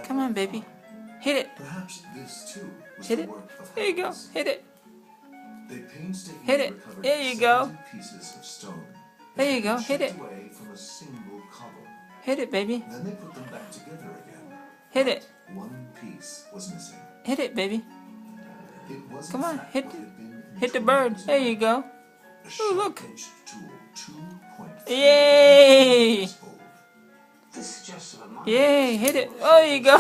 Come on, baby. Hit it. Perhaps this too was Hit the it. work of There you go. hands. Hit it. They painstakingly Hit it. recovered There you go. 70 pieces of stone that There you had go. been Hit chipped it. away from a single cobble. Hit it, baby. Then they put them back together again. Hit But it. one piece was missing. Hit it, baby. It was Come in on. fact Hit what had been hit the entombed bird. in There his you go. mind. A Oh, look. sharp-edged tool, 2.3 Yay! years old. Yay! Hit it. Oh, there you go.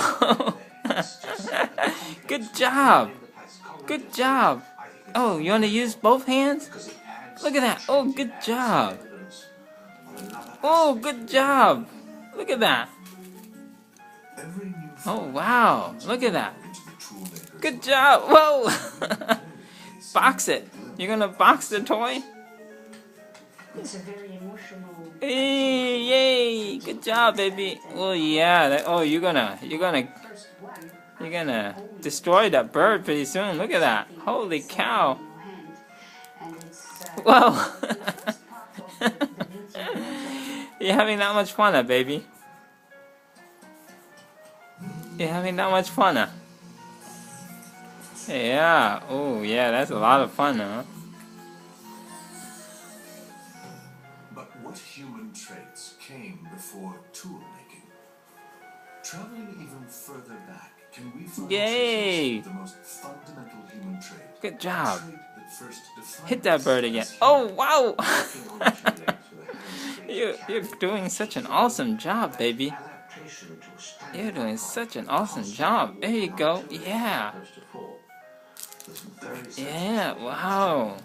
Good job. Good job. Oh, you want to use both hands? Look at that. Oh, good job. Oh, good job. Look at that. Every new Oh, wow. Look at that. into the tool maker's Good job. Whoa. Box it. You're going to box the toy? It's a very emotional. Hey, yay. Good job, baby. Oh, yeah. You're gonna First one. destroy that bird pretty soon. Look at that. Holy cow. In your hand, and it's, Whoa. the first part of the beauty project. You're having that much fun, baby. You're having that much fun, Yeah. Oh, yeah. That's a lot of fun, huh? But what human traits came before tool making? Traveling even further back, can we find Yay! traces of the most fundamental human trait? Good job. A trait that first defined Hit that us bird as again. human. Oh, wow. You're doing such an awesome job, baby. You're doing such an awesome job. There you go. Yeah. Yeah. Wow.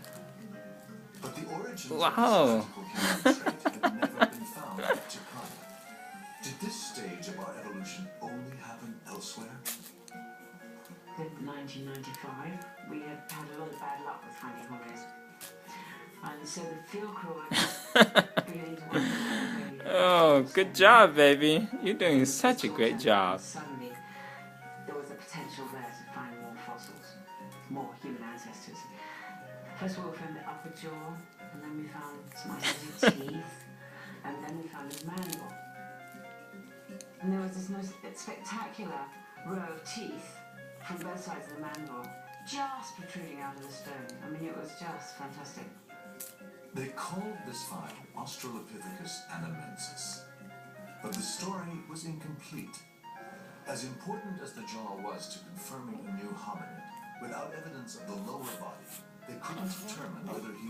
But the origins Wow. of this magical human trait had never been found up to time. Did this stage of our evolution only happen elsewhere? In 1995, we had a lot of bad luck with finding holidays. And so the field crew began to wonder whether they- Oh, good job, baby. You're doing such a great job. Suddenly, there was a potential there to find more fossils, more human ancestors. First of all, we found the upper jaw, and then we found some isolated teeth, and then we found a mandible. And there was this most spectacular row of teeth from both sides of the mandible, just protruding out of the stone. I mean, it was just fantastic. They called this find Australopithecus anamensis. But the story was incomplete. As important as the jaw was to confirming a new hominid, without evidence of the lower body, they couldn't determine whether he